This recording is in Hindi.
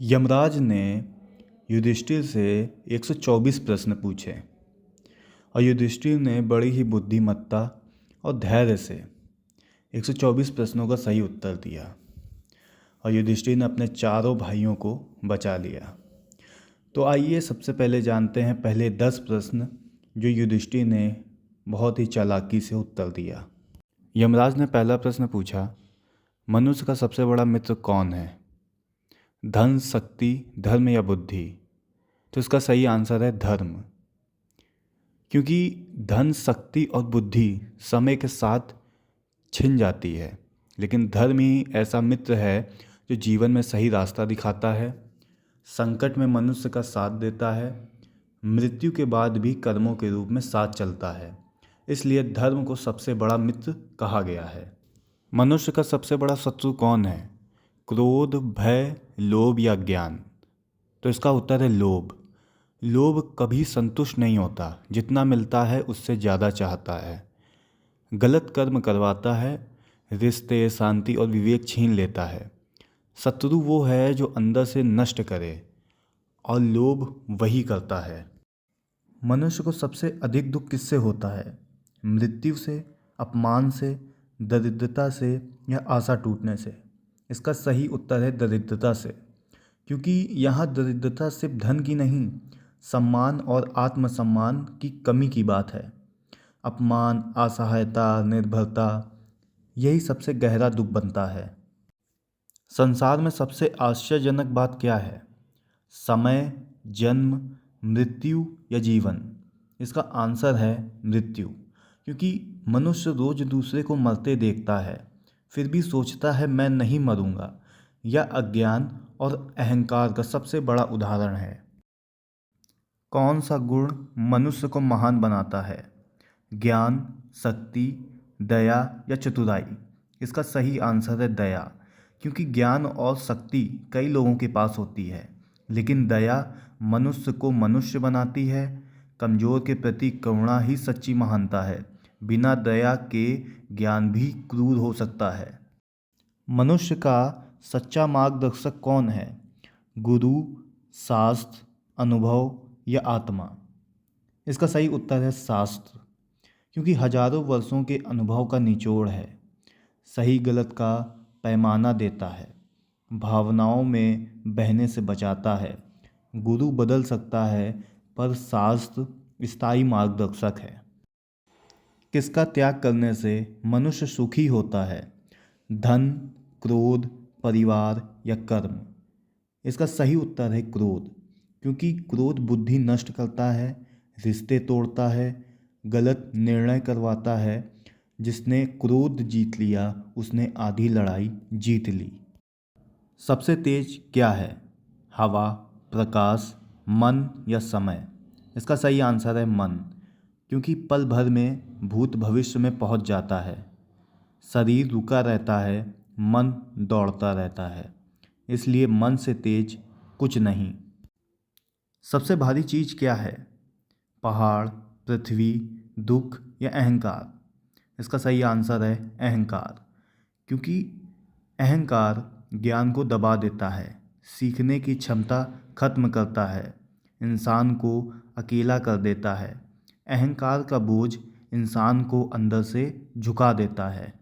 यमराज ने युधिष्ठिर से 124 प्रश्न पूछे और युधिष्ठिर ने बड़ी ही बुद्धिमत्ता और धैर्य से 124 प्रश्नों का सही उत्तर दिया और युधिष्ठिर ने अपने चारों भाइयों को बचा लिया। तो आइए सबसे पहले जानते हैं पहले 10 प्रश्न जो युधिष्ठिर ने बहुत ही चालाकी से उत्तर दिया। यमराज ने पहला प्रश्न पूछा, मनुष्य का सबसे बड़ा मित्र कौन है? धन, शक्ति, धर्म या बुद्धि? तो इसका सही आंसर है धर्म, क्योंकि धन, शक्ति और बुद्धि समय के साथ छिन जाती है, लेकिन धर्म ही ऐसा मित्र है जो जीवन में सही रास्ता दिखाता है, संकट में मनुष्य का साथ देता है, मृत्यु के बाद भी कर्मों के रूप में साथ चलता है। इसलिए धर्म को सबसे बड़ा मित्र कहा गया है। मनुष्य का सबसे बड़ा शत्रु कौन है? क्रोध, भय, लोभ या ज्ञान? तो इसका उत्तर है लोभ। लोभ कभी संतुष्ट नहीं होता, जितना मिलता है उससे ज़्यादा चाहता है, गलत कर्म करवाता है, रिश्ते, शांति और विवेक छीन लेता है। शत्रु वो है जो अंदर से नष्ट करे और लोभ वही करता है। मनुष्य को सबसे अधिक दुख किससे होता है? मृत्यु से, अपमान से, दरिद्रता से या आशा टूटने से? इसका सही उत्तर है दरिद्रता से, क्योंकि यहाँ दरिद्रता सिर्फ धन की नहीं, सम्मान और आत्मसम्मान की कमी की बात है। अपमान, असहायता, निर्भरता, यही सबसे गहरा दुख बनता है। संसार में सबसे आश्चर्यजनक बात क्या है? समय, जन्म, मृत्यु या जीवन? इसका आंसर है मृत्यु, क्योंकि मनुष्य रोज दूसरे को मरते देखता है फिर भी सोचता है मैं नहीं मरूंगा। यह अज्ञान और अहंकार का सबसे बड़ा उदाहरण है। कौन सा गुण मनुष्य को महान बनाता है? ज्ञान, शक्ति, दया या चतुराई? इसका सही आंसर है दया, क्योंकि ज्ञान और शक्ति कई लोगों के पास होती है, लेकिन दया मनुष्य को मनुष्य बनाती है। कमज़ोर के प्रति करुणा ही सच्ची महानता है। बिना दया के ज्ञान भी क्रूर हो सकता है। मनुष्य का सच्चा मार्गदर्शक कौन है? गुरु, शास्त्र, अनुभव या आत्मा? इसका सही उत्तर है शास्त्र, क्योंकि हजारों वर्षों के अनुभव का निचोड़ है, सही गलत का पैमाना देता है, भावनाओं में बहने से बचाता है। गुरु बदल सकता है पर शास्त्र स्थायी मार्गदर्शक है। किसका त्याग करने से मनुष्य सुखी होता है? धन, क्रोध, परिवार या कर्म? इसका सही उत्तर है क्रोध, क्योंकि क्रोध बुद्धि नष्ट करता है, रिश्ते तोड़ता है, गलत निर्णय करवाता है। जिसने क्रोध जीत लिया उसने आधी लड़ाई जीत ली। सबसे तेज क्या है? हवा, प्रकाश, मन या समय? इसका सही आंसर है मन, क्योंकि पल भर में भूत भविष्य में पहुंच जाता है। शरीर रुका रहता है, मन दौड़ता रहता है, इसलिए मन से तेज कुछ नहीं। सबसे भारी चीज़ क्या है? पहाड़, पृथ्वी, दुख या अहंकार? इसका सही आंसर है अहंकार, क्योंकि अहंकार ज्ञान को दबा देता है, सीखने की क्षमता खत्म करता है, इंसान को अकेला कर देता है। अहंकार का बोझ इंसान को अंदर से झुका देता है।